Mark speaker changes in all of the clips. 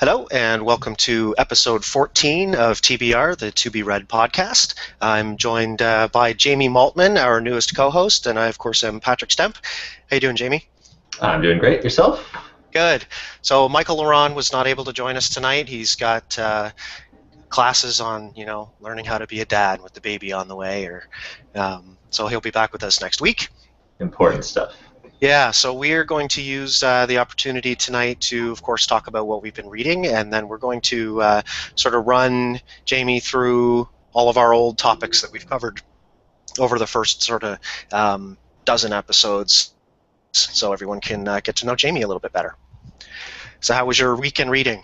Speaker 1: Hello, and welcome to episode 14 of TBR, the To Be Read podcast. I'm joined by Jamie Maltman, our newest co-host, and I, of course, am Patrick Stemp. How you doing, Jamie?
Speaker 2: I'm doing great. Yourself?
Speaker 1: Good. So Michael Laurent was not able to join us tonight. He's got classes on, learning how to be a dad with the baby on the way, so he'll be back with us next week.
Speaker 2: Important stuff.
Speaker 1: Yeah, so we're going to use the opportunity tonight to, of course, talk about what we've been reading, and then we're going to sort of run Jamie through all of our old topics that we've covered over the first sort of dozen episodes, so everyone can get to know Jamie a little bit better. So how was your weekend reading?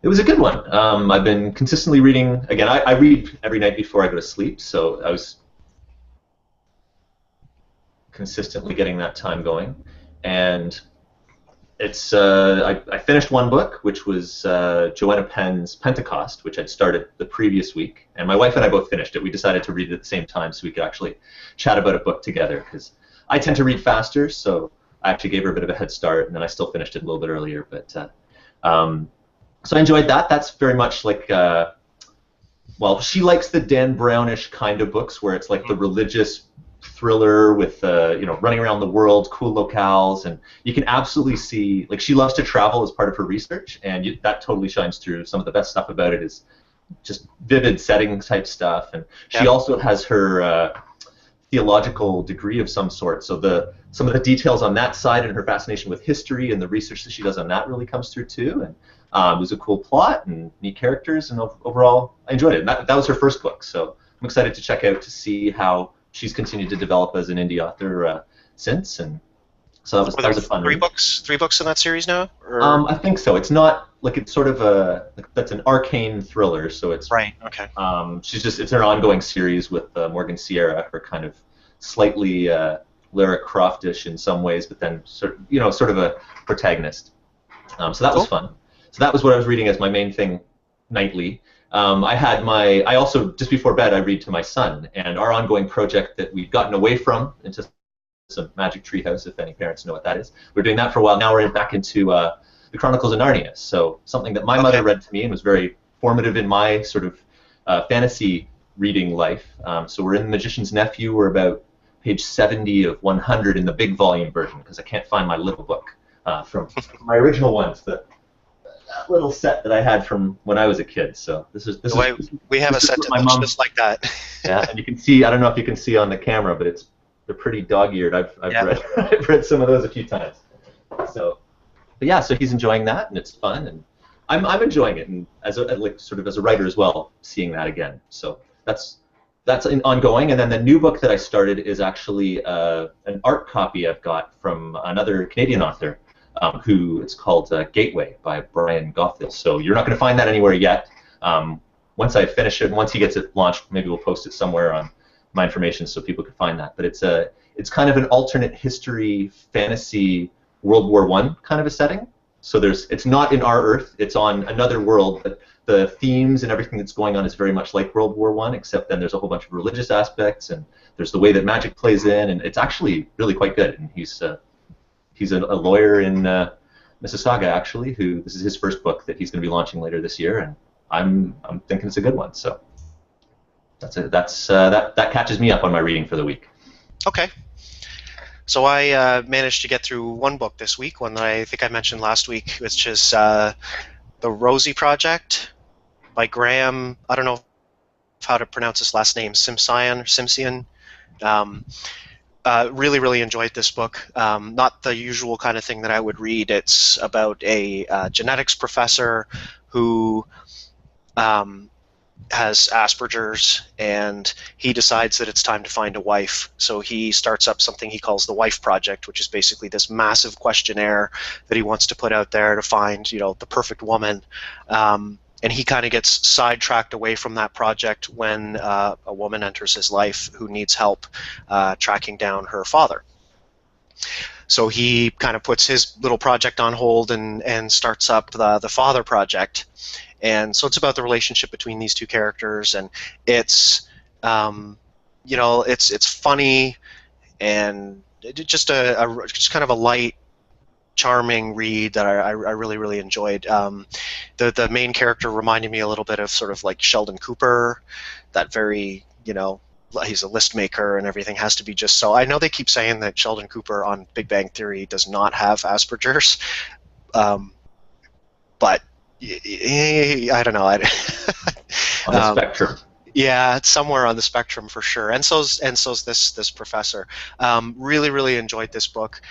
Speaker 2: It was a good one. I've been consistently reading. Again, I read every night before I go to sleep, so I was consistently getting that time going. And it's I finished one book, which was Joanna Penn's Pentecost, which I'd started the previous week. And my wife and I both finished it. We decided to read it at the same time so we could actually chat about a book together, because I tend to read faster, so I actually gave her a bit of a head start, and then I still finished it a little bit earlier. But so I enjoyed that. That's very much like, well, she likes the Dan Brownish kind of books where it's like the religious thriller with running around the world, cool locales, and you can absolutely see, like, she loves to travel as part of her research, and that totally shines through. Some of the best stuff about it is just vivid setting type stuff, and she also has her theological degree of some sort, so some of the details on that side and her fascination with history and the research that she does on that really comes through too. And it was a cool plot and neat characters, and overall I enjoyed it. And that was her first book, so I'm excited to check out to see how she's continued to develop as an indie author since. And so that was a fun
Speaker 1: read. Three books in that series now? Or?
Speaker 2: I think so. It's not like, it's sort of that's an arcane thriller, so it's
Speaker 1: right. Okay.
Speaker 2: It's an ongoing series with Morgan Sierra, her kind of slightly Lara Croftish in some ways, but then sort of a protagonist. So that was fun. So that was what I was reading as my main thing nightly. I also, just before bed, I read to my son, and our ongoing project that we've gotten away from into some Magic Treehouse, if any parents know what that is. We're doing that for a while. Now we're back into the Chronicles of Narnia, so something that my mother read to me and was very formative in my sort of fantasy reading life. So we're in The Magician's Nephew. We're about page 70 of 100 in the big volume version, because I can't find my little book from my original ones, that little set that I had from when I was a kid. So
Speaker 1: we have a set that looks just like that.
Speaker 2: Yeah, and you can see, I don't know if you can see on the camera, but they're pretty dog-eared. I've read some of those a few times. So, but yeah, so he's enjoying that, and it's fun, and I'm enjoying it, and as a writer as well, seeing that again. So that's ongoing. And then the new book that I started is actually an art copy I've got from another Canadian author, who it's called Gateway by Brian Gothill. So you're not going to find that anywhere yet. Once I finish it, and once he gets it launched, maybe we'll post it somewhere on my information so people can find that. But it's kind of an alternate history fantasy World War I kind of a setting. So it's not in our Earth, it's on another world, but the themes and everything that's going on is very much like World War I, except then there's a whole bunch of religious aspects, and there's the way that magic plays in, and it's actually really quite good. And he's a lawyer in Mississauga, actually, this is his first book that he's going to be launching later this year, and I'm thinking it's a good one. So that catches me up on my reading for the week.
Speaker 1: Okay. So I managed to get through one book this week, one that I think I mentioned last week, which is The Rosie Project by Graham. I don't know how to pronounce his last name, Simsian. Really, really enjoyed this book. Not the usual kind of thing that I would read. It's about a genetics professor who has Asperger's, and he decides that it's time to find a wife. So he starts up something he calls the Wife Project, which is basically this massive questionnaire that he wants to put out there to find, the perfect woman. And he kind of gets sidetracked away from that project when a woman enters his life who needs help tracking down her father. So he kind of puts his little project on hold and starts up the Father Project. And so it's about the relationship between these two characters, and it's it's funny, and just kind of a light charming read that I really, really enjoyed. The main character reminded me a little bit of sort of like Sheldon Cooper, that very, he's a list maker and everything has to be just so. I know they keep saying that Sheldon Cooper on Big Bang Theory does not have Asperger's, but I don't know.
Speaker 2: On the spectrum.
Speaker 1: Yeah, it's somewhere on the spectrum for sure. And so's this professor. Really, really enjoyed this book.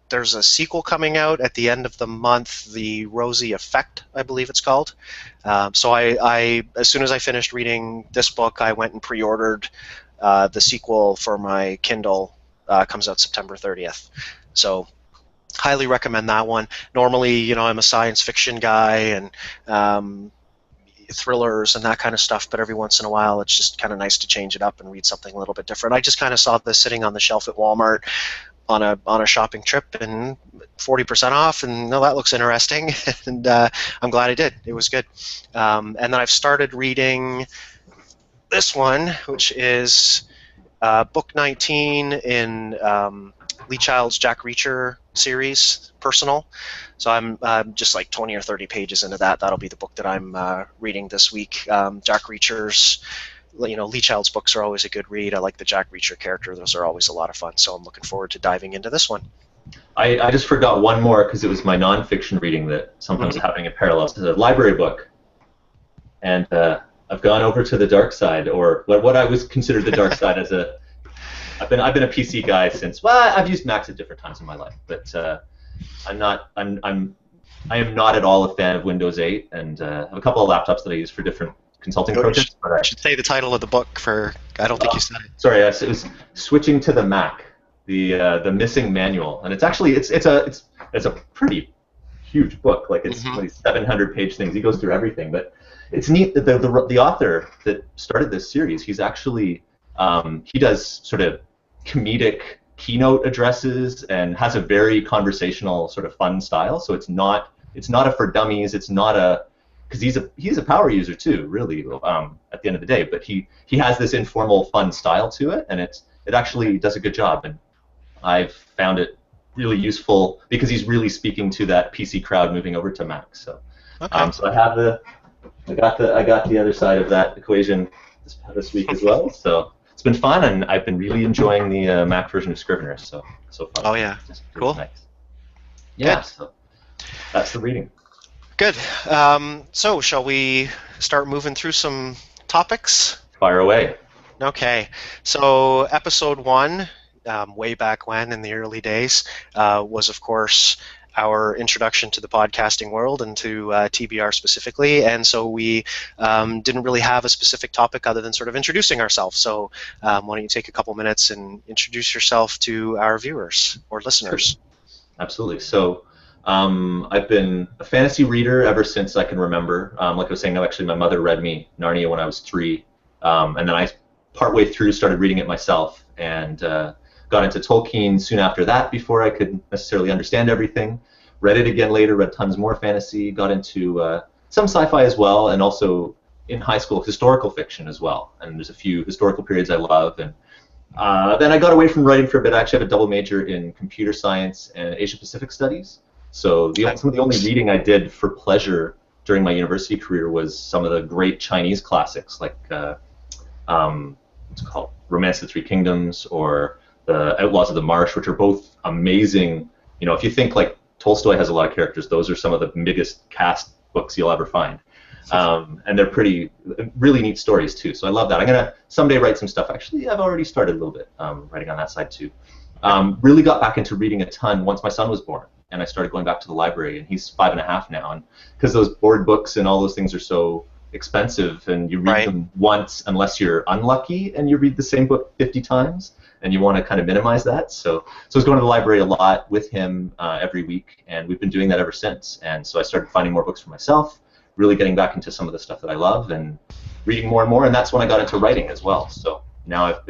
Speaker 1: There's a sequel coming out at the end of the month, The Rosie Effect, I believe it's called. So I as soon as I finished reading this book, I went and pre-ordered the sequel for my Kindle. Comes out September 30th. So highly recommend that one. Normally, I'm a science fiction guy and thrillers and that kind of stuff, but every once in a while it's just kind of nice to change it up and read something a little bit different. I just kind of saw this sitting on the shelf at Walmart on a shopping trip and 40% off, and that looks interesting, and I'm glad I did. It was good. And then I've started reading this one, which is book 19 in Lee Child's Jack Reacher series, Personal. So I'm just like 20 or 30 pages into that. That'll be the book that I'm reading this week. Jack Reacher's, Lee Child's books are always a good read. I like the Jack Reacher character. Those are always a lot of fun. So I'm looking forward to diving into this one.
Speaker 2: I just forgot one more because it was my nonfiction reading that sometimes happening in parallel. It's a library book. And I've gone over to the dark side, or what I was considered the dark side as a... I've been a PC guy since, I've used Macs at different times in my life, but I am not at all a fan of Windows 8, and I have a couple of laptops that I use for different consulting projects. But
Speaker 1: I should say the title of the book I don't think you said it.
Speaker 2: Sorry, it was Switching to the Mac, the missing manual, and it's actually it's a pretty huge book. Like it's 700-page things. He goes through everything, but it's neat that the author that started this series, he's actually he does sort of comedic keynote addresses and has a very conversational sort of fun style. So it's not a for dummies. It's not a, because he's a power user too, really, at the end of the day. But he has this informal, fun style to it, and it actually does a good job. And I've found it really useful because he's really speaking to that PC crowd moving over to Mac. So,
Speaker 1: okay.
Speaker 2: So I got the other side of that equation this week as well. So it's been fun, and I've been really enjoying the Mac version of Scrivener. So far.
Speaker 1: Oh yeah, cool.
Speaker 2: Nice. Yeah.
Speaker 1: Good.
Speaker 2: So that's the reading.
Speaker 1: Good. So shall we start moving through some topics?
Speaker 2: Fire away.
Speaker 1: Okay. So episode 1, way back when in the early days, was of course our introduction to the podcasting world and to TBR specifically, and so we didn't really have a specific topic other than sort of introducing ourselves. So why don't you take a couple minutes and introduce yourself to our viewers or listeners?
Speaker 2: Absolutely. So I've been a fantasy reader ever since I can remember. Like I was saying, actually my mother read me Narnia when I was 3, and then I partway through started reading it myself, and got into Tolkien soon after that before I could necessarily understand everything. Read it again later, read tons more fantasy, got into some sci-fi as well, and also in high school historical fiction as well. And there's a few historical periods I love. And then I got away from writing for a bit. I actually have a double major in computer science and Asia-Pacific studies. So some of the only reading I did for pleasure during my university career was some of the great Chinese classics, like what's it called, Romance of the Three Kingdoms, or The Outlaws of the Marsh, which are both amazing. If you think like Tolstoy has a lot of characters, those are some of the biggest cast books you'll ever find. And they're really neat stories too. So I love that. I'm going to someday write some stuff. Actually, I've already started a little bit writing on that side too. Really got back into reading a ton once my son was born, and I started going back to the library, and he's 5.5 now. And because those board books and all those things are so expensive, and you read them once unless you're unlucky and you read the same book 50 times, and you want to kind of minimize that. So I was going to the library a lot with him every week, and we've been doing that ever since. And so I started finding more books for myself, really getting back into some of the stuff that I love, and reading more and more, and that's when I got into writing as well. So now I've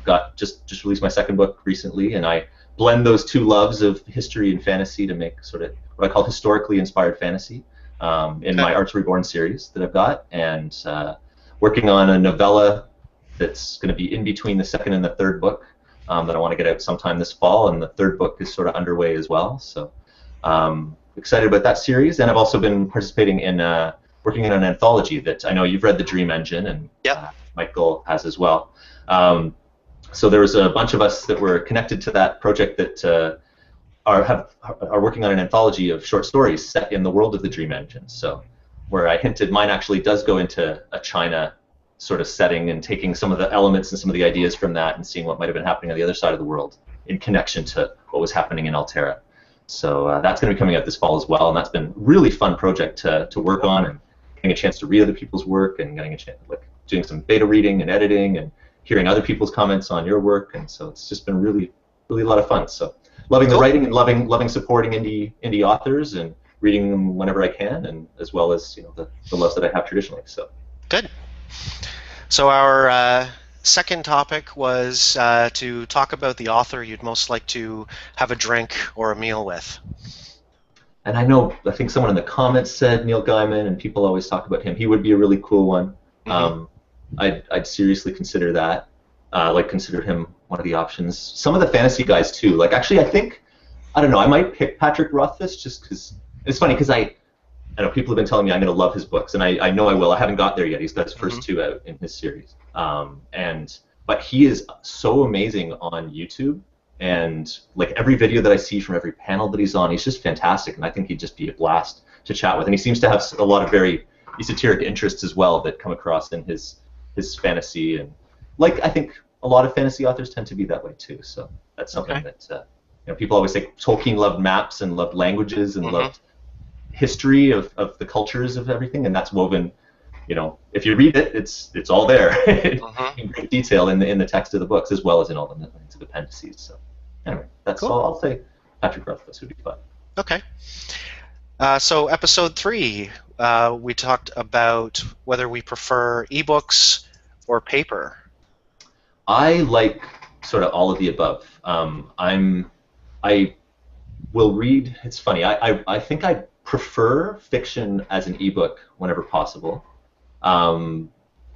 Speaker 2: got just released my second book recently, and I blend those two loves of history and fantasy to make sort of what I call historically inspired fantasy in my Arts Reborn series that I've got, and working on a novella that's going to be in between the second and the third book that I want to get out sometime this fall, and the third book is sort of underway as well. So excited about that series, and I've also been participating in working in an anthology that I know you've read, The Dream Engine, and
Speaker 1: Yep.
Speaker 2: Michael has as well. So there was a bunch of us that were connected to that project that are working on an anthology of short stories set in the world of the Dream Engine. So where I hinted, mine actually does go into a China sort of setting and taking some of the elements and some of the ideas from that and seeing what might have been happening on the other side of the world in connection to what was happening in Altera. So that's going to be coming out this fall as well, and that's been a really fun project to work on, and getting a chance to read other people's work and getting a chance, like doing some beta reading and editing and hearing other people's comments on your work, and so it's just been really, really a lot of fun. So loving the writing and loving supporting indie authors and reading them whenever I can, and as well as the loves that I have traditionally. So
Speaker 1: Good. So our second topic was to talk about the author you'd most like to have a drink or a meal with.
Speaker 2: And I think someone in the comments said Neil Gaiman, and people always talk about him. He would be a really cool one.
Speaker 1: Mm-hmm.
Speaker 2: I'd seriously consider that. Consider him one of the options. Some of the fantasy guys too. Like actually, I don't know. I might pick Patrick Rothfuss just because it's funny because I know people have been telling me I'm going to love his books, and I know I will. I haven't got there yet. He's got his first two out in his series. But he is so amazing on YouTube, and like every video that I see from every panel that he's on, he's just fantastic, and I think he'd just be a blast to chat with. And he seems to have a lot of very esoteric interests as well that come across in his fantasy, and like I think a lot of fantasy authors tend to be that way too. So that's something that people always say Tolkien loved maps and loved languages and loved history of the cultures of everything, and that's woven. If you read it, it's all there in great detail in the text of the books as well as in all the appendices. So anyway, that's all. I'll say Patrick Rothfuss would be fun.
Speaker 1: Okay. So episode 3, we talked about whether we prefer ebooks or paper.
Speaker 2: I like sort of all of the above. I will read. It's funny. I think I prefer fiction as an ebook whenever possible, and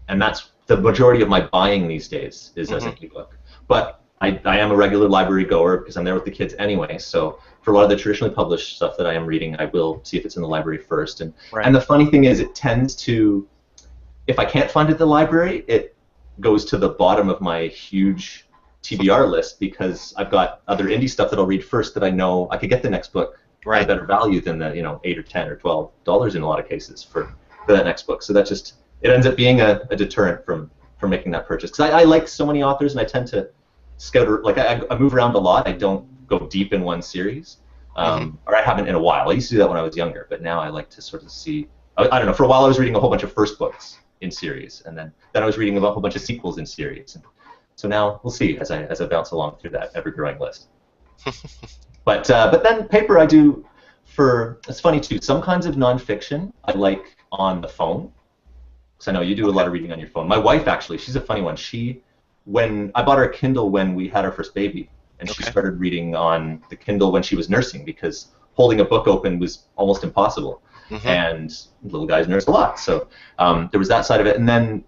Speaker 2: that's the majority of my buying these days is as an ebook. But I am a regular library goer because I'm there with the kids anyway. So for a lot of the traditionally published stuff that I am reading, I will see if it's in the library first. And the funny thing is, it tends to, if I can't find it at the library, it goes to the bottom of my huge TBR list because I've got other indie stuff that I'll read first that I know I could get the next book at a better value than the $8 or $10 or $12 in a lot of cases for that next book. So that just it ends up being a deterrent from making that purchase. Because I like so many authors, and I tend to scout, like I move around a lot. I don't go deep in one series, or I haven't in a while. I used to do that when I was younger, but now I like to sort of see. I don't know. For a while, I was reading a whole bunch of first books in series, and then I was reading a whole bunch of sequels in series. And so now we'll see as I bounce along through that ever-growing list. But then paper I do it's funny too. Some kinds of nonfiction I like on the phone. Because I know you do a lot of reading on your phone. My wife actually, she's a funny one. When I bought her a Kindle when we had our first baby, and she started reading on the Kindle when she was nursing because holding a book open was almost impossible. And little guys nurse a lot, so there was that side of it. And then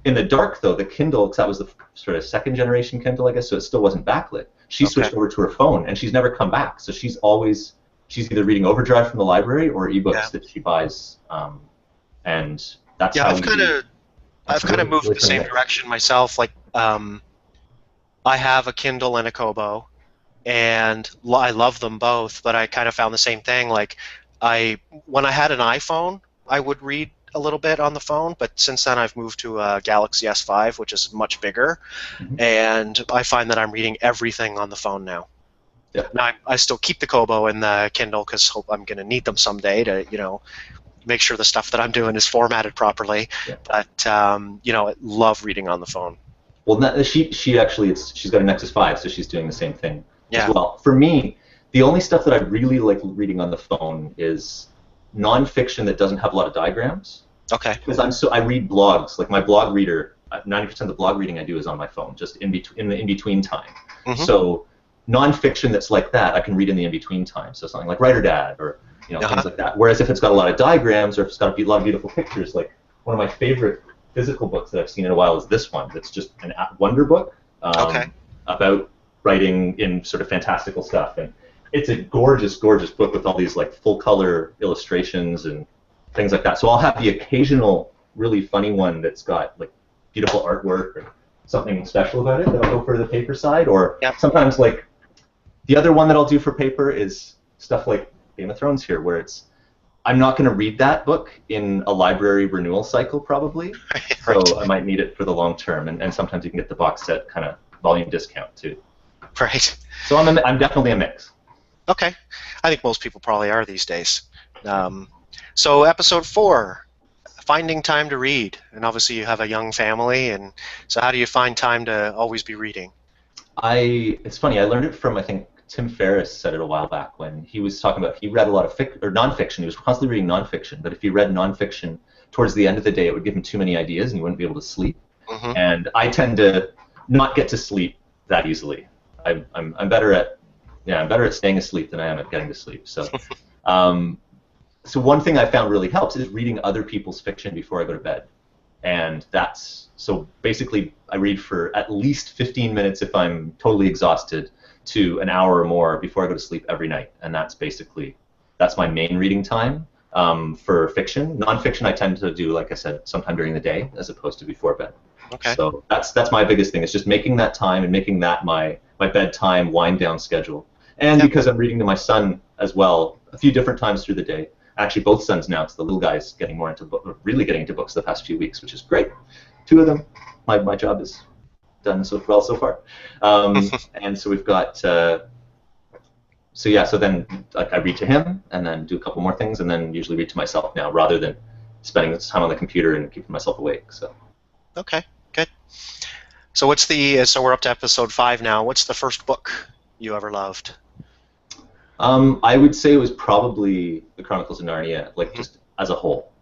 Speaker 2: in the dark though, the Kindle, because that was the sort of second generation Kindle, I guess, so it still wasn't backlit. She switched over to her phone, and she's never come back. So she's either reading Overdrive from the library or ebooks that she buys, and that's how
Speaker 1: I've kind of moved the same direction myself. Like I have a Kindle and a Kobo, and I love them both. But I kind of found the same thing. Like when I had an iPhone, I would read a little bit on the phone, but since then I've moved to a Galaxy S5, which is much bigger, and I find that I'm reading everything on the phone now. Now I still keep the Kobo and the Kindle because I'm going to need them someday to make sure the stuff that I'm doing is formatted properly. But I love reading on the phone.
Speaker 2: Well, she actually she's got a Nexus 5, so she's doing the same thing as well. For me, the only stuff that I really like reading on the phone is nonfiction that doesn't have a lot of diagrams.
Speaker 1: Okay.
Speaker 2: Because I read blogs. Like my blog reader, 90% of the blog reading I do is on my phone, just in the in-between time. So nonfiction that's like that, I can read in the in-between time. So something like Writer Dad or things like that. Whereas if it's got a lot of diagrams or if it's got a lot of beautiful pictures, like one of my favorite physical books that I've seen in a while is this one. That's just a wonder book. about writing in sort of fantastical stuff. And it's a gorgeous, gorgeous book with all these like full color illustrations and things like that. So I'll have the occasional really funny one that's got like beautiful artwork or something special about it that I'll go for the paper side. Or
Speaker 1: Yep.
Speaker 2: sometimes like the other one that I'll do for paper is stuff like Game of Thrones here, where I'm not going to read that book in a library renewal cycle probably,
Speaker 1: Right.
Speaker 2: so I might need it for the long term. And sometimes you can get the box set kind of volume discount too.
Speaker 1: Right.
Speaker 2: So I'm definitely a mix.
Speaker 1: Okay. I think most people probably are these days. So episode 4, finding time to read. And obviously you have a young family, and so how do you find time to always be reading?
Speaker 2: It's funny. I learned it from, I think, Tim Ferriss said it a while back when he was talking about he read a lot of nonfiction. He was constantly reading nonfiction, but if he read nonfiction towards the end of the day, it would give him too many ideas and he wouldn't be able to sleep.
Speaker 1: Mm-hmm.
Speaker 2: And I tend to not get to sleep that easily. I'm better at staying asleep than I am at getting to sleep. So, so one thing I found really helps is reading other people's fiction before I go to bed. And so basically I read for at least 15 minutes if I'm totally exhausted to an hour or more before I go to sleep every night. And that's my main reading time for fiction. Nonfiction I tend to do, like I said, sometime during the day as opposed to before bed.
Speaker 1: Okay.
Speaker 2: So that's my biggest thing. It's just making that time and making that my bedtime wind down schedule. And
Speaker 1: Yep.
Speaker 2: because I'm reading to my son as well a few different times through the day. Actually, both sons now. It's the little guy's really getting into books the past few weeks, which is great. 2 of them. My job is done so well so far. And so we've got. So then I read to him, and then do a couple more things, and then usually read to myself now, rather than spending time on the computer and keeping myself awake. So.
Speaker 1: Okay, good. So so we're up to episode 5 now. What's the first book you ever loved?
Speaker 2: I would say it was probably the Chronicles of Narnia, like just as a whole.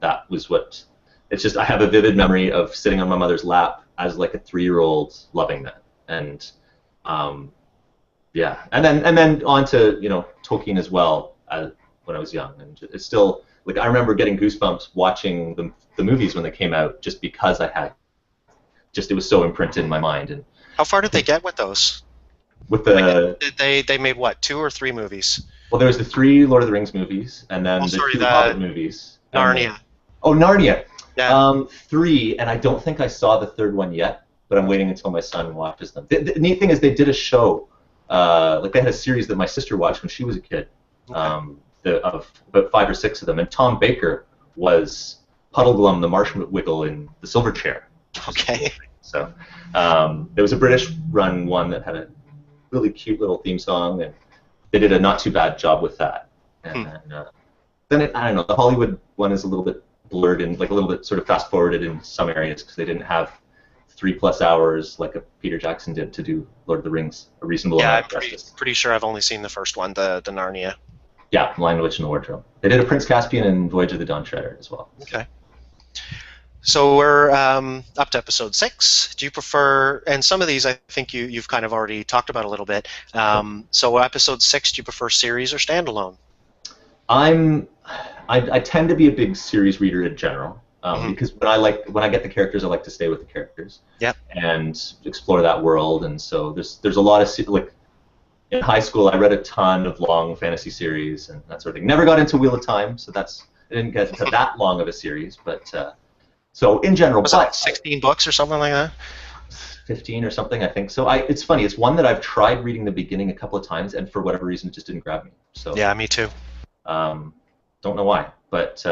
Speaker 2: That was what. It's just I have a vivid memory of sitting on my mother's lap as like a 3-year-old, loving that, and yeah, and then on to Tolkien as well when I was young, and it's still like I remember getting goosebumps watching the movies when they came out, just because it was so imprinted in my mind. And
Speaker 1: How far did they get with those?
Speaker 2: with the
Speaker 1: They made what, 2 or 3 movies?
Speaker 2: well, there was the 3 Lord of the Rings movies, and then the 2 Hobbit movies.
Speaker 1: Narnia.
Speaker 2: Narnia.
Speaker 1: Yeah.
Speaker 2: 3, and I don't think I saw the 3rd one yet, but I'm waiting until my son watches them. The neat thing is they did a show, like they had a series that my sister watched when she was a kid,
Speaker 1: Okay.
Speaker 2: of about 5 or 6 of them, and Tom Baker was Puddleglum the Marsh Wiggle in The Silver Chair.
Speaker 1: Okay.
Speaker 2: So there was a British-run one that had a really cute little theme song, and they did a not too bad job with that. And then I don't know, the Hollywood one is a little bit blurred and like a little bit sort of fast-forwarded in some areas because they didn't have 3+ hours like a Peter Jackson did to do Lord of the Rings a reasonable amount of justice.
Speaker 1: Pretty sure I've only seen the first one, the Narnia.
Speaker 2: Yeah, Lion, the Witch, and the Wardrobe. They did a Prince Caspian and Voyage of the Dawn Treader as well.
Speaker 1: Okay. So we're up to episode 6. Do you prefer, and some of these I think you've kind of already talked about a little bit. So episode 6, do you prefer series or standalone?
Speaker 2: I tend to be a big series reader in general, because when I get the characters, I like to stay with the characters.
Speaker 1: Yep.
Speaker 2: And explore that world. And so there's a lot of like in high school, I read a ton of long fantasy series and that sort of thing. Never got into Wheel of Time, so I didn't get to that long of a series, but. So in general,
Speaker 1: was that 16 books or something like that?
Speaker 2: 15 or something, I think. So it's funny. It's one that I've tried reading the beginning a couple of times, and for whatever reason, it just didn't grab me. So
Speaker 1: yeah, me too.
Speaker 2: Don't know why, but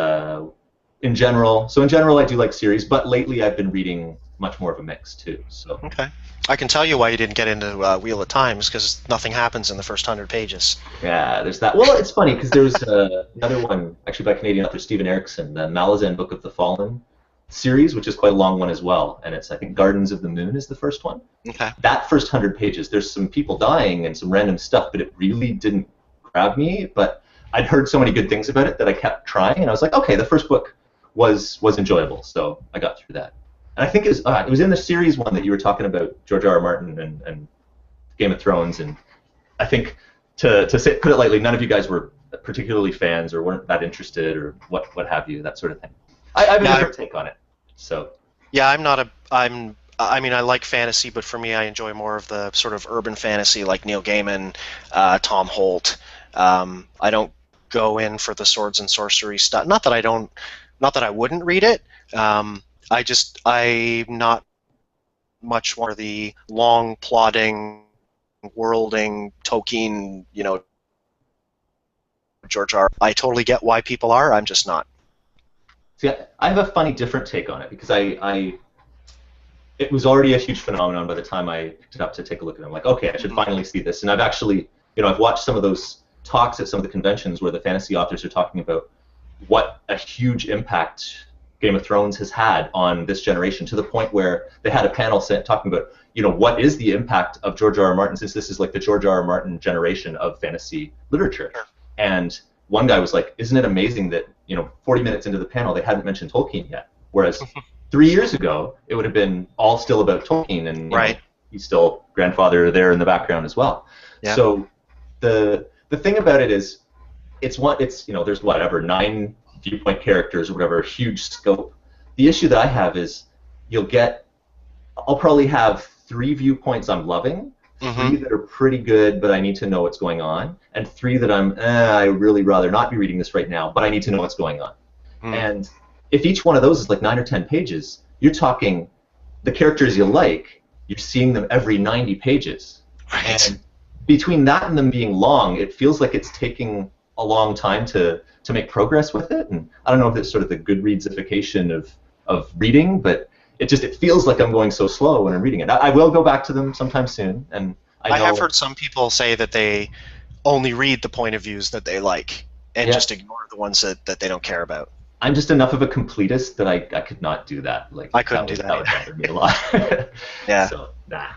Speaker 2: in general, I do like series. But lately, I've been reading much more of a mix too. So
Speaker 1: okay, I can tell you why you didn't get into Wheel of Time, because nothing happens in the first 100 pages.
Speaker 2: Yeah, there's that. Well, it's funny because there's another one actually by Canadian author Stephen Erickson, the Malazan Book of the Fallen series, which is quite a long one as well, and it's I think Gardens of the Moon is the first one.
Speaker 1: Okay.
Speaker 2: That first 100 pages, there's some people dying and some random stuff, but it really didn't grab me. But I'd heard so many good things about it that I kept trying, and I was like, okay, the first book was enjoyable, so I got through that. And I think it was in the series one that you were talking about, George R. R. Martin and Game of Thrones, and I think put it lightly, none of you guys were particularly fans or weren't that interested or what have you, that sort of thing. I have a different take on it. So
Speaker 1: yeah, I'm I mean, I like fantasy, but for me, I enjoy more of the sort of urban fantasy, like Neil Gaiman, Tom Holt. I don't go in for the swords and sorcery stuff. Not that I don't, not that I wouldn't read it. I'm not much more the long, plodding, worlding Tolkien, George R. I totally get why people are. I'm just not.
Speaker 2: See, I have a funny, different take on it because it was already a huge phenomenon by the time I picked it up to take a look at it. I'm like, okay, I should finally see this. And I've actually, I've watched some of those talks at some of the conventions where the fantasy authors are talking about what a huge impact Game of Thrones has had on this generation, to the point where they had a panel talking about, what is the impact of George R. R. Martin, since this is like the George R. R. Martin generation of fantasy literature. And one guy was like, isn't it amazing that, 40 minutes into the panel, they hadn't mentioned Tolkien yet? Whereas 3 years ago, it would have been all still about Tolkien, and he's still grandfather there in the background as well.
Speaker 1: Yeah.
Speaker 2: So the thing about it is, there's whatever 9 viewpoint characters or whatever, huge scope. The issue that I have is I'll probably have 3 viewpoints I'm loving, 3 that are pretty good, but I need to know what's going on, and 3 that I really rather not be reading this right now, but I need to know what's going on. And if each one of those is like 9 or 10 pages, you're talking the characters you like, you're seeing them every 90 pages.
Speaker 1: Right.
Speaker 2: And between that and them being long, it feels like it's taking a long time to make progress with it. And I don't know if it's sort of the Goodreadsification of reading, but it feels like I'm going so slow when I'm reading it. I will go back to them sometime soon, and I
Speaker 1: have heard some people say that they only read the point of views that they like and just ignore the ones that they don't care about.
Speaker 2: I'm just enough of a completist that I could not do that. Like,
Speaker 1: I couldn't do that.
Speaker 2: That would bother me a lot.
Speaker 1: Yeah.
Speaker 2: So, nah.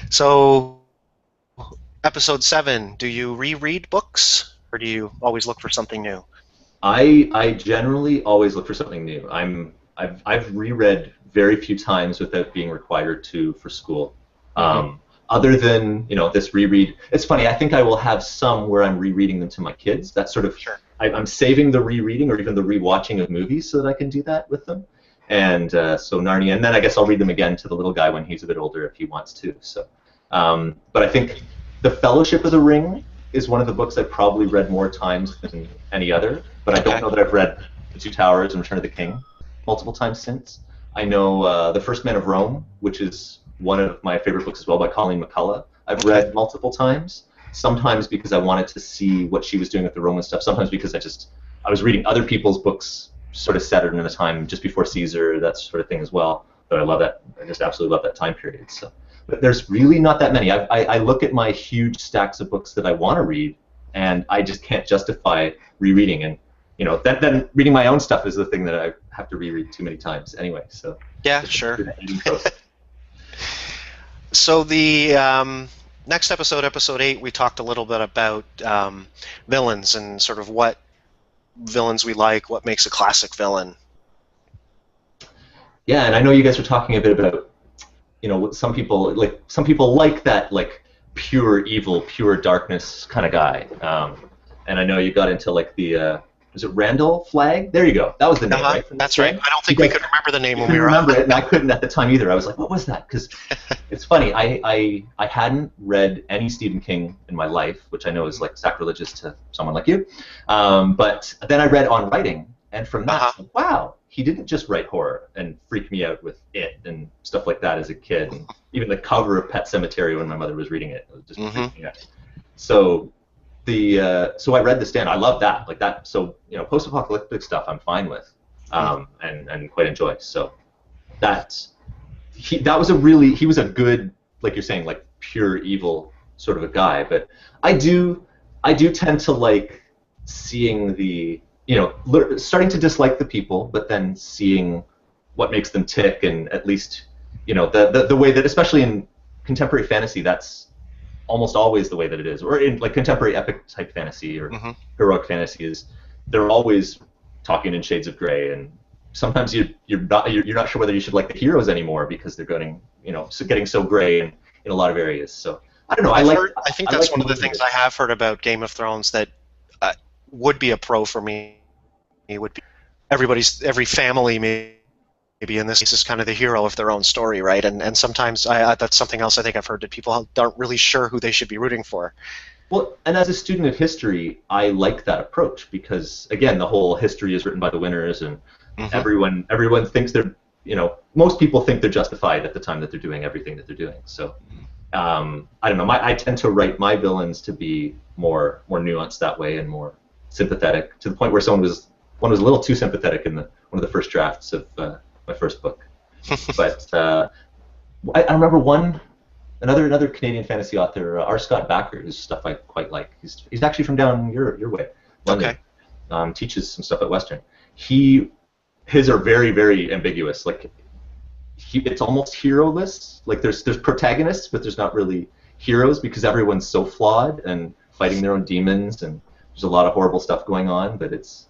Speaker 1: So, episode 7, do you reread books, or do you always look for something new?
Speaker 2: I generally always look for something new. I've reread very few times without being required to for school. Other than this reread, it's funny. I think I will have some where I'm rereading them to my kids. That's sort of I'm saving the rereading or even the rewatching of movies so that I can do that with them. And so Narnia, and then I guess I'll read them again to the little guy when he's a bit older if he wants to. So, but I think The Fellowship of the Ring is one of the books I've probably read more times than any other. But I don't know that I've read The Two Towers and Return of the King multiple times since. I know The First Men of Rome, which is one of my favorite books as well by Colleen McCullough. I've read multiple times. Sometimes because I wanted to see what she was doing with the Roman stuff. Sometimes because I was reading other people's books, sort of set in the time just before Caesar, that sort of thing as well. But I love that. I just absolutely love that time period. So, but there's really not that many. I look at my huge stacks of books that I want to read, and I just can't justify rereading. And then reading my own stuff is the thing that I have to reread too many times anyway. So
Speaker 1: yeah, sure. So the next episode, episode 8, we talked a little bit about villains and sort of what villains we like, what makes a classic villain.
Speaker 2: Yeah, and I know you guys were talking a bit about, some people like that, like pure evil, pure darkness kind of guy. And I know you got into like the was it Randall Flagg? There you go. That was the name, right?
Speaker 1: That's right. I don't think we could remember the name when we were
Speaker 2: remember it, and I couldn't at the time either. I was like, what was that? Because it's funny. I hadn't read any Stephen King in my life, which I know is like sacrilegious to someone like you. But then I read On Writing, and from that, wow, he didn't just write horror and freak me out with It and stuff like that as a kid. And even the cover of Pet Sematary when my mother was reading it just freaked me out. So so I read The Stand. I love that, like that. So post-apocalyptic stuff I'm fine with, and quite enjoy. So he was a good, like you're saying, like pure evil sort of a guy. But I do tend to like seeing the starting to dislike the people, but then seeing what makes them tick, and at least the way that, especially in contemporary fantasy, that's almost always the way that it is, or in like contemporary epic type fantasy or heroic fantasy, is they're always talking in shades of gray, and sometimes you're not sure whether you should like the heroes anymore because they're getting so gray in a lot of areas. So I don't know.
Speaker 1: I think that's one of the things I have heard about Game of Thrones that would be a pro for me. It would be every family maybe maybe in this case is kind of the hero of their own story, right? And sometimes that's something else I think I've heard, that people aren't really sure who they should be rooting for.
Speaker 2: Well, and as a student of history, I like that approach because, again, the whole history is written by the winners, and
Speaker 1: Hmm.
Speaker 2: everyone thinks they're, most people think they're justified at the time that they're doing everything that they're doing. So I don't know. I tend to write my villains to be more nuanced that way and more sympathetic, to the point where one was a little too sympathetic in one of the first drafts of my first book. But I remember another Canadian fantasy author, R. Scott Bakker, whose stuff I quite like. He's actually from down your way, London.
Speaker 1: Okay.
Speaker 2: Teaches some stuff at Western. His are very, very ambiguous. Like it's almost hero-less. Like there's protagonists, but there's not really heroes because everyone's so flawed and fighting their own demons, and there's a lot of horrible stuff going on. But it's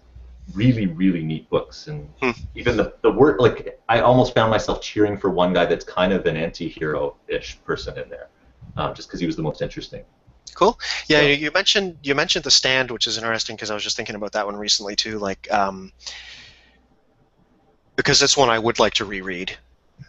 Speaker 2: really, really neat books, and even the word, like I almost found myself cheering for one guy that's kind of an anti-hero-ish person in there, just because he was the most interesting.
Speaker 1: Cool. Yeah,
Speaker 2: So,
Speaker 1: you mentioned The Stand, which is interesting because I was just thinking about that one recently too. Like, because it's one I would like to reread.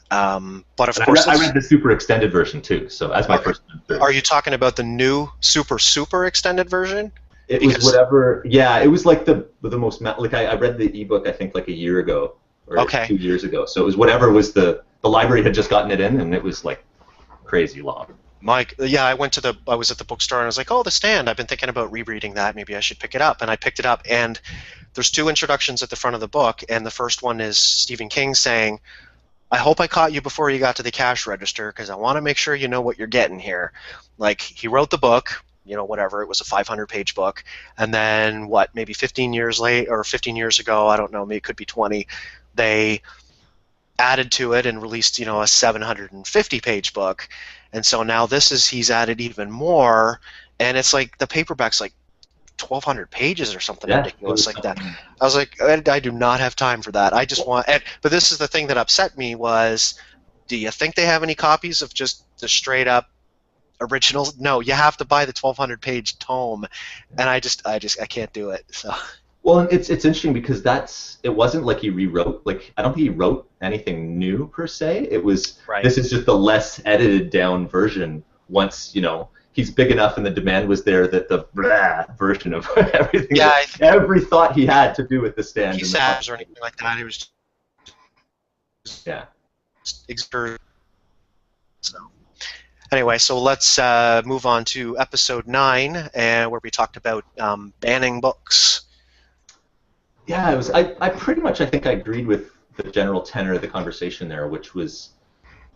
Speaker 1: But of
Speaker 2: and
Speaker 1: course,
Speaker 2: I read the super extended version too. So as my
Speaker 1: are,
Speaker 2: first one through.
Speaker 1: are you talking about the new super extended version?
Speaker 2: It was
Speaker 1: Because
Speaker 2: whatever. Yeah, it was like the most like I read the ebook I think like a year ago or
Speaker 1: okay,
Speaker 2: 2 years ago. So it was whatever was the library had just gotten it in, and it was like crazy long.
Speaker 1: Mike, yeah, I was at the bookstore and I was like, oh, The Stand. I've been thinking about rereading that. Maybe I should pick it up. And I picked it up, and there's two introductions at the front of the book, and the first one is Stephen King saying, I hope I caught you before you got to the cash register because I want to make sure you know what you're getting here. Like, he wrote the book, whatever, it was a 500-page book, and then, maybe 15 years late, or 15 years ago, I don't know, maybe it could be 20, they added to it and released, a 750-page book. And so now he's added even more, and it's like the paperback's like 1,200 pages or something
Speaker 2: Yeah, it
Speaker 1: ridiculous
Speaker 2: was
Speaker 1: like that.
Speaker 2: something.
Speaker 1: I was like, I do not have time for that. I just want, but this is the thing that upset me was, do you think they have any copies of just the straight up originals? No, you have to buy the 1,200-page tome, and I can't do it. So
Speaker 2: Well, and it's interesting because it wasn't like he rewrote, like I don't think he wrote anything new per se. It was
Speaker 1: right.
Speaker 2: This is just the less edited down version. Once he's big enough and the demand was there that the version of everything,
Speaker 1: Yeah,
Speaker 2: every thought he had to do with the Stand.
Speaker 1: he says or anything like that. It was
Speaker 2: Yeah.
Speaker 1: just, so. Anyway, so let's move on to episode 9, where we talked about banning books.
Speaker 2: Yeah, it was. I pretty much I think I agreed with the general tenor of the conversation there, which was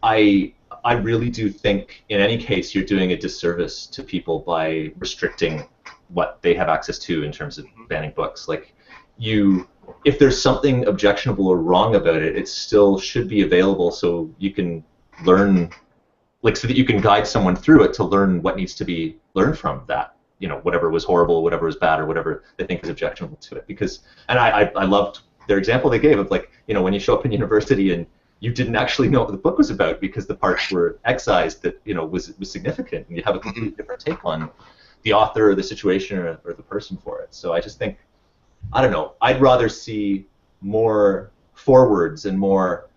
Speaker 2: I really do think in any case you're doing a disservice to people by restricting what they have access to in terms of banning books. Like if there's something objectionable or wrong about it, it still should be available so you can learn, like so that you can guide someone through it to learn what needs to be learned from that. Whatever was horrible, whatever was bad, or whatever they think is objectionable to it. And I loved their example they gave of like, when you show up in university and you didn't actually know what the book was about because the parts were excised that, was significant, and you have a completely different take on the author or the situation or the person for it. So I just think, I don't know, I'd rather see more forewords and more,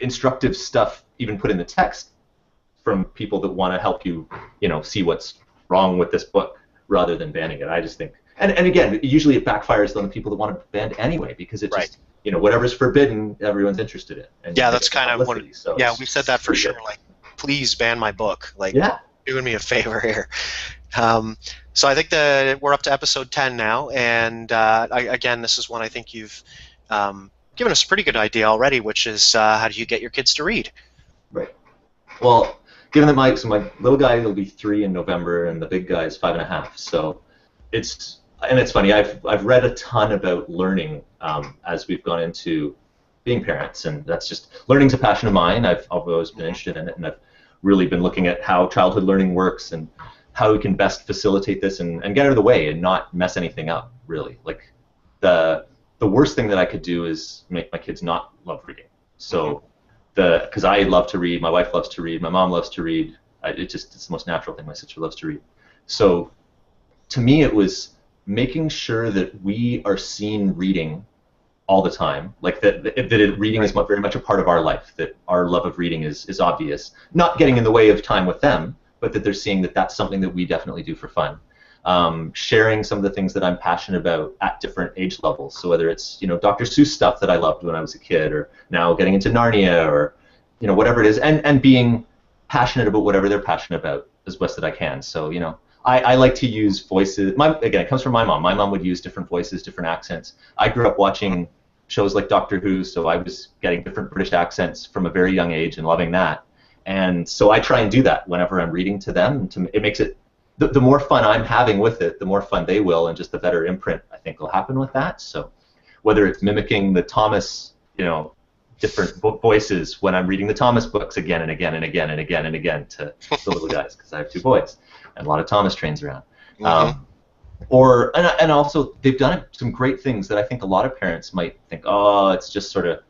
Speaker 2: instructive stuff even put in the text from people that want to help you, see what's wrong with this book rather than banning it. I just think, and again, usually it backfires on the people that want to ban anyway because it just, whatever's forbidden, everyone's interested in. And
Speaker 1: Yeah, that's kind of what.
Speaker 2: so
Speaker 1: Yeah, we said that for sure. Like, please ban my book. Like, doing me a favor here. So I think that we're up to episode 10 now, and again, this is one I think you've given us a pretty good idea already, which is how do you get your kids to read?
Speaker 2: Right. Well, given that my little guy will be 3 in November and the big guy is 5.5, so it's funny. I've read a ton about learning as we've gone into being parents, and that's just learning's a passion of mine. I've always been interested in it, and I've really been looking at how childhood learning works and how we can best facilitate this and get out of the way and not mess anything up. Really, like the worst thing that I could do is make my kids not love reading. So. Because I love to read, my wife loves to read, my mom loves to read. It's the most natural thing. My sister loves to read. So to me, it was making sure that we are seeing reading all the time. Like reading is very much a part of our life. That our love of reading is obvious. Not getting in the way of time with them, but that they're seeing that that's something that we definitely do for fun. Sharing some of the things that I'm passionate about at different age levels. So whether it's Dr. Seuss stuff that I loved when I was a kid, or now getting into Narnia, or whatever it is, and being passionate about whatever they're passionate about as best that I can. So I like to use voices. Again, it comes from my mom. My mom would use different voices, different accents. I grew up watching shows like Doctor Who, so I was getting different British accents from a very young age and loving that. And so I try and do that whenever I'm reading to them. It makes it the more fun I'm having with it, the more fun they will, and just the better imprint I think will happen with that. So whether it's mimicking the Thomas, different voices when I'm reading the Thomas books again and again and again and again and again to the little guys, because I have 2 boys and a lot of Thomas trains around.
Speaker 1: Mm-hmm.
Speaker 2: And also they've done some great things that I think a lot of parents might think, oh, it's just sort of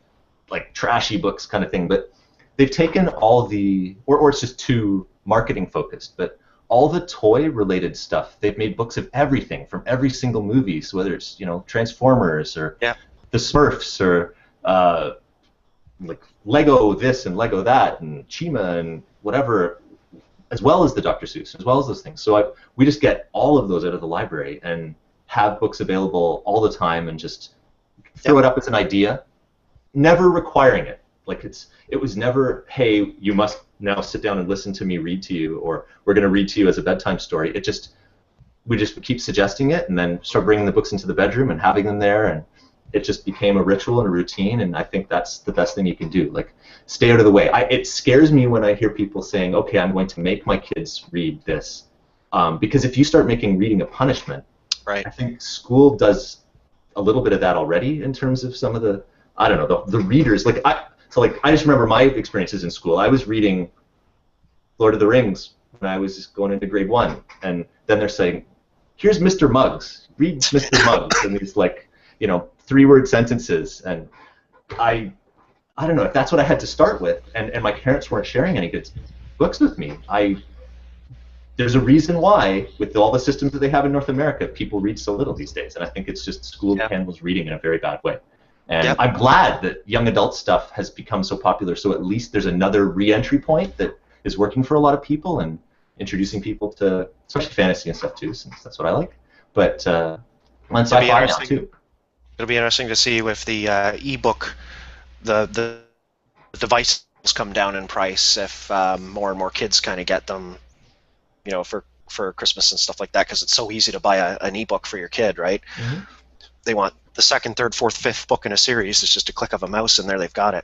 Speaker 2: like trashy books kind of thing, but they've taken all the, or it's just too marketing focused, but all the toy related stuff, they've made books of everything from every single movie, so whether it's Transformers or the Smurfs or like Lego this and Lego that and Chima and whatever, as well as the Dr. Seuss, as well as those things. So we just get all of those out of the library and have books available all the time and just throw it up as an idea, never requiring it. Like it was never, hey, you must now sit down and listen to me read to you, or we're going to read to you as a bedtime story. We just keep suggesting it and then start bringing the books into the bedroom and having them there, and it just became a ritual and a routine, and I think that's the best thing you can do. Like, stay out of the way. It scares me when I hear people saying, okay, I'm going to make my kids read this, because if you start making reading a punishment,
Speaker 1: right.
Speaker 2: I think school does a little bit of that already in terms of some of the, I don't know, the readers. I just remember my experiences in school. I was reading Lord of the Rings when I was going into grade 1, and then they're saying, here's Mr. Muggs, read Mr. Muggs, and these 3-word sentences, and I don't know if that's what I had to start with, and my parents weren't sharing any good books with me. There's a reason why, with all the systems that they have in North America, people read so little these days, and I think it's just school handles reading in a very bad way. And I'm glad that young adult stuff has become so popular, so at least there's another re-entry point that is working for a lot of people and introducing people to, especially fantasy and stuff too, since that's what I like. But on sci-fi now too.
Speaker 1: It'll be interesting to see if the ebook, the devices come down in price if more and more kids kind of get them, for Christmas and stuff like that, because it's so easy to buy an ebook for your kid, right?
Speaker 2: Mm-hmm.
Speaker 1: They want the 2nd, 3rd, 4th, 5th book in a series. It's just a click of a mouse, and there they've got it.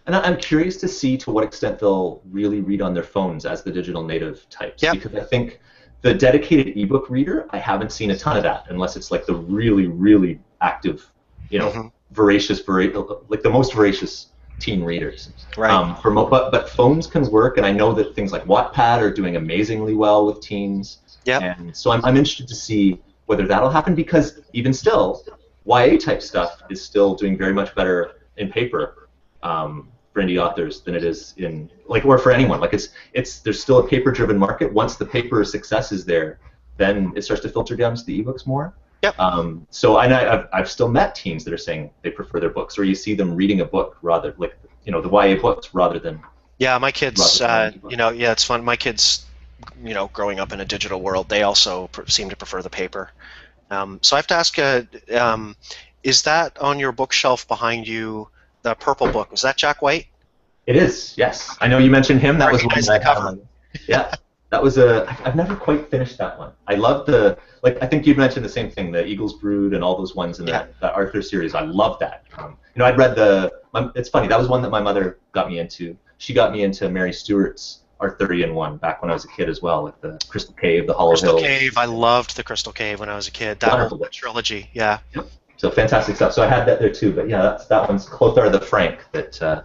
Speaker 2: And I'm curious to see to what extent they'll really read on their phones as the digital native types.
Speaker 1: Yep.
Speaker 2: Because I think the dedicated ebook reader, I haven't seen a ton of that, unless it's like the really, really active, voracious, like the most voracious teen readers.
Speaker 1: Right.
Speaker 2: But phones can work, and I know that things like Wattpad are doing amazingly well with teens.
Speaker 1: Yeah.
Speaker 2: And so I'm interested to see whether that'll happen, because even still, YA type stuff is still doing very much better in paper for indie authors than it is in or for anyone. There's still a paper-driven market. Once the paper success is there, then it starts to filter down to the ebooks more.
Speaker 1: Yep.
Speaker 2: So I've still met teens that are saying they prefer their books, or you see them reading a book rather the YA books rather than.
Speaker 1: Yeah, my kids. It's fun. My kids, growing up in a digital world, they also seem to prefer the paper. So I have to ask, is that on your bookshelf behind you, the purple book? Is that Jack White?
Speaker 2: It is, yes. I know you mentioned him. That was one
Speaker 1: the cover.
Speaker 2: Yeah, that was I've never quite finished that one. I love I think you mentioned the same thing, the Eagle's Brood and all those ones in that Arthur series. I love that. I'd read it's funny, that was one that my mother got me into. She got me into Mary Stewart's Arthurian one back when I was a kid as well, like the Crystal Cave, the Hollow
Speaker 1: Crystal
Speaker 2: Hills.
Speaker 1: Cave, I loved the Crystal Cave when I was a kid. That whole trilogy, yeah.
Speaker 2: Yep. So fantastic stuff. So I had that there too, but yeah, that one's Clothar the Frank. That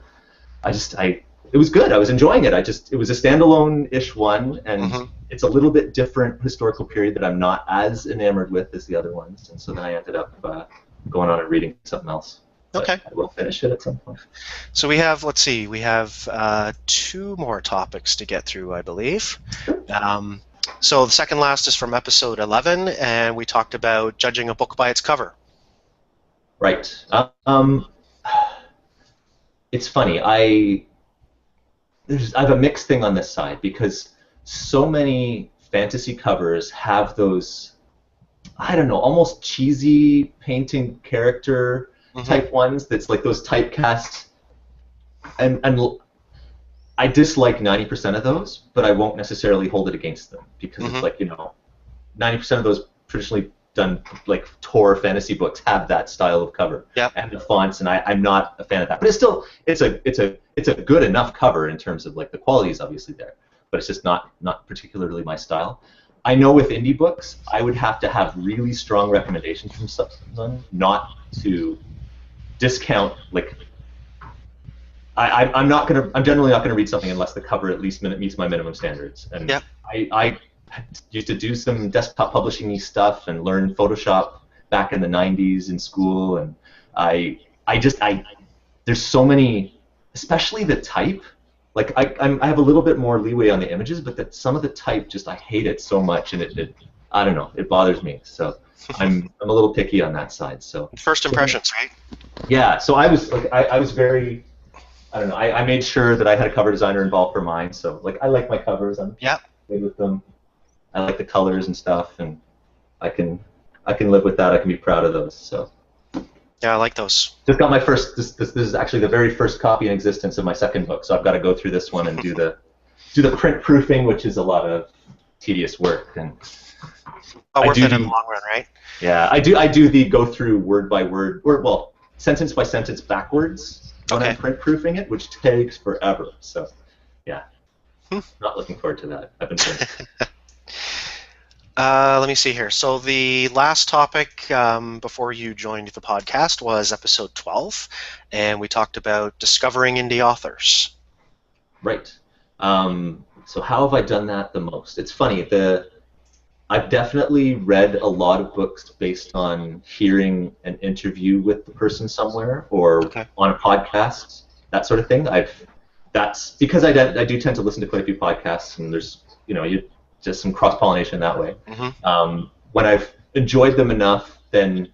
Speaker 2: it was good. I was enjoying it. It was a standalone-ish one, and it's a little bit different historical period that I'm not as enamored with as the other ones, and so then I ended up going on and reading something else.
Speaker 1: Okay.
Speaker 2: I will finish it at some point.
Speaker 1: So we have 2 more topics to get through, I believe. So the second last is from episode 11, and we talked about judging a book by its cover.
Speaker 2: Right. It's funny. I have a mixed thing on this side because so many fantasy covers have those, I don't know, almost cheesy painting character
Speaker 1: Hmm.
Speaker 2: type ones that's like those typecast, and I dislike 90% of those, but I won't necessarily hold it against them because it's
Speaker 1: Hmm.
Speaker 2: like, 90% of those traditionally done like Tor fantasy books have that style of cover
Speaker 1: Yep.
Speaker 2: and the fonts, and I'm not a fan of that. But it's a good enough cover in terms of like the quality is obviously there, but it's just not particularly my style. I know with indie books, I would have to have really strong recommendations from someone not to discount like I'm generally not gonna read something unless the cover at least meets my minimum standards. And
Speaker 1: Yep.
Speaker 2: I used to do some desktop publishing stuff and learn Photoshop back in the '90s in school, and I there's so many, especially the type. Like I have a little bit more leeway on the images, but that some of the type just I hate it so much, and it I don't know, it bothers me. So I'm a little picky on that side. So
Speaker 1: First impressions, right?
Speaker 2: yeah, so I was like I was very I don't know. I made sure that I had a cover designer involved for mine. So like I like my covers. I'm
Speaker 1: Yep.
Speaker 2: good with them. I like the colors and stuff, and I can I can live with that. I can be proud of those. So
Speaker 1: Yeah, I like those.
Speaker 2: just got my first. This is actually the very first copy in existence of my second book. So I've got to go through this one and do the print proofing, which is a lot of tedious work. And
Speaker 1: But
Speaker 2: I
Speaker 1: worth
Speaker 2: do
Speaker 1: it in the
Speaker 2: the
Speaker 1: long run, right?
Speaker 2: yeah I do the go through word by word or well sentence by sentence backwards when I'm
Speaker 1: Okay.
Speaker 2: print proofing it, which takes forever. So yeah,
Speaker 1: Hmm.
Speaker 2: not looking forward to that. I've been finished.
Speaker 1: Let me see here. So the last topic before you joined the podcast was episode 12, and we talked about discovering indie authors.
Speaker 2: Right. So how have I done that the most? It's funny. I've definitely read a lot of books based on hearing an interview with the person somewhere or
Speaker 1: Okay.
Speaker 2: on a podcast, that sort of thing. That's because I do tend to listen to quite a few podcasts, and there's you just some cross pollination that way.
Speaker 1: Hmm.
Speaker 2: When I've enjoyed them enough, then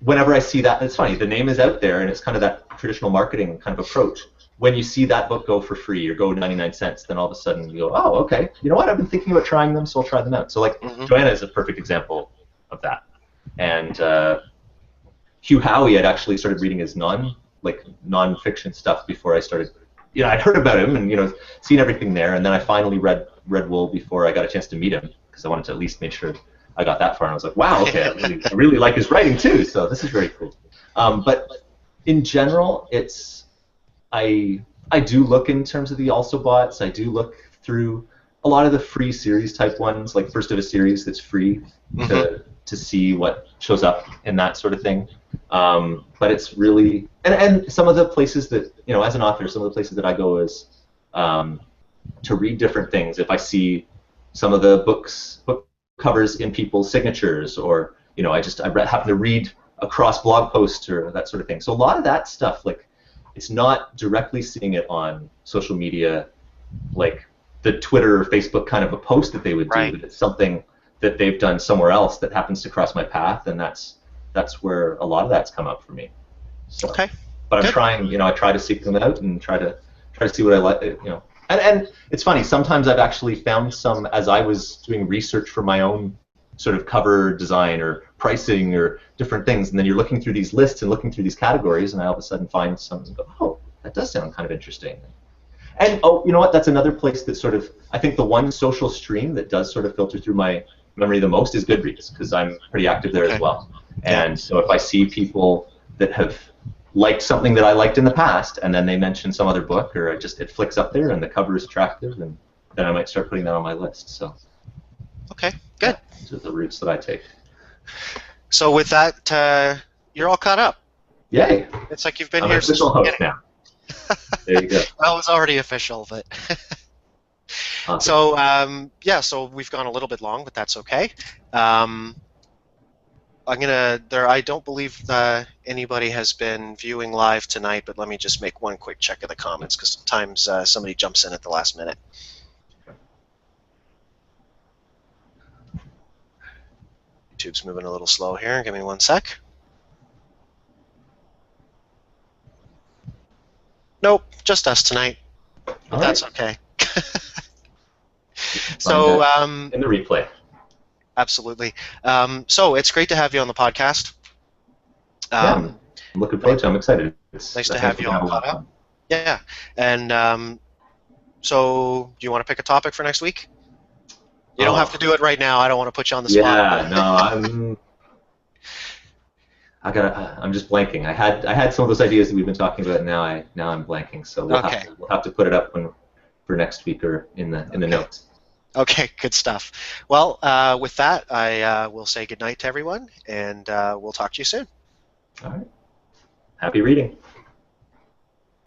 Speaker 2: whenever I see that, it's funny, the name is out there and it's kind of that traditional marketing kind of approach. When you see that book go for free or go 99 cents, then all of a sudden you go, oh, okay, you know what? I've been thinking about trying them, so I'll try them out. So like
Speaker 1: Hmm.
Speaker 2: Joanna is a perfect example of that. And Hugh Howey had actually started reading his non-fiction stuff before I started. I'd heard about him and seen everything there, and then I finally read Red Wool before I got a chance to meet him because I wanted to at least make sure I got that far. And I was like, wow, okay, I really like his writing too. So this is very cool. But in general, I I do look in terms of the also bots. I do look through a lot of the free series type ones, like first of a series that's free
Speaker 1: Hmm.
Speaker 2: to see what shows up in that sort of thing. But it's really and some of the places that as an author, some of the places that I go is to read different things. If I see some of the book covers in people's signatures, or happen to read across blog posts or that sort of thing. So a lot of that stuff, like it's not directly seeing it on social media, like the Twitter or Facebook kind of a post that they would do,
Speaker 1: Right.
Speaker 2: but it's something that they've done somewhere else that happens to cross my path, and that's where a lot of that's come up for me. So,
Speaker 1: Okay.
Speaker 2: but I'm
Speaker 1: Good.
Speaker 2: trying, I try to seek them out and try to see what I like, And it's funny. Sometimes I've actually found some as I was doing research for my own sort of cover design or pricing or different things, and then you're looking through these lists and looking through these categories, and I all of a sudden find something and go, oh, that does sound kind of interesting. And oh, you know what? That's another place that sort of I think the one social stream that does sort of filter through my memory the most is Goodreads because I'm pretty active there as
Speaker 1: Okay.
Speaker 2: well.
Speaker 1: Yeah.
Speaker 2: And so if I see people that have liked something that I liked in the past, and then they mention some other book, or it flicks up there and the cover is attractive, and then I might start putting that on my list. So
Speaker 1: Okay.
Speaker 2: yeah,
Speaker 1: Good.
Speaker 2: those are the routes that I take.
Speaker 1: So with that, you're all caught up.
Speaker 2: Yay!
Speaker 1: It's like you've been
Speaker 2: I'm an
Speaker 1: here since
Speaker 2: official
Speaker 1: the
Speaker 2: host
Speaker 1: beginning.
Speaker 2: now. There you go.
Speaker 1: Well, it was already official, but
Speaker 2: Awesome.
Speaker 1: so yeah. So we've gone a little bit long, but that's okay. Um, I'm gonna. There, I don't believe anybody has been viewing live tonight, but let me just make one quick check of the comments because sometimes somebody jumps in at the last minute. YouTube's moving a little slow here. Give me one sec. Nope, just us tonight, but
Speaker 2: All
Speaker 1: that's
Speaker 2: right.
Speaker 1: okay.
Speaker 2: Find
Speaker 1: So,
Speaker 2: that in the replay.
Speaker 1: absolutely. So it's great to have you on the podcast.
Speaker 2: Yeah, I'm
Speaker 1: Um,
Speaker 2: looking
Speaker 1: ni-
Speaker 2: forward to it. I'm excited.
Speaker 1: Nice
Speaker 2: I
Speaker 1: to
Speaker 2: think
Speaker 1: have
Speaker 2: we're
Speaker 1: you
Speaker 2: gonna
Speaker 1: all
Speaker 2: have a lot
Speaker 1: caught
Speaker 2: of
Speaker 1: up.
Speaker 2: fun.
Speaker 1: Yeah, and so do you want to pick a topic for next week? You don't have to
Speaker 2: Oh,
Speaker 1: do it right now. I don't want to put you on the spot.
Speaker 2: yeah. No, I'm just blanking. I had some of those ideas that we've been talking about. Now I'm blanking. So
Speaker 1: Okay.
Speaker 2: we'll have to put it up for next week or in the
Speaker 1: Okay.
Speaker 2: notes.
Speaker 1: Okay. Good stuff. Well, with that, I will say goodnight to everyone, and we'll talk to you soon.
Speaker 2: All right. Happy reading.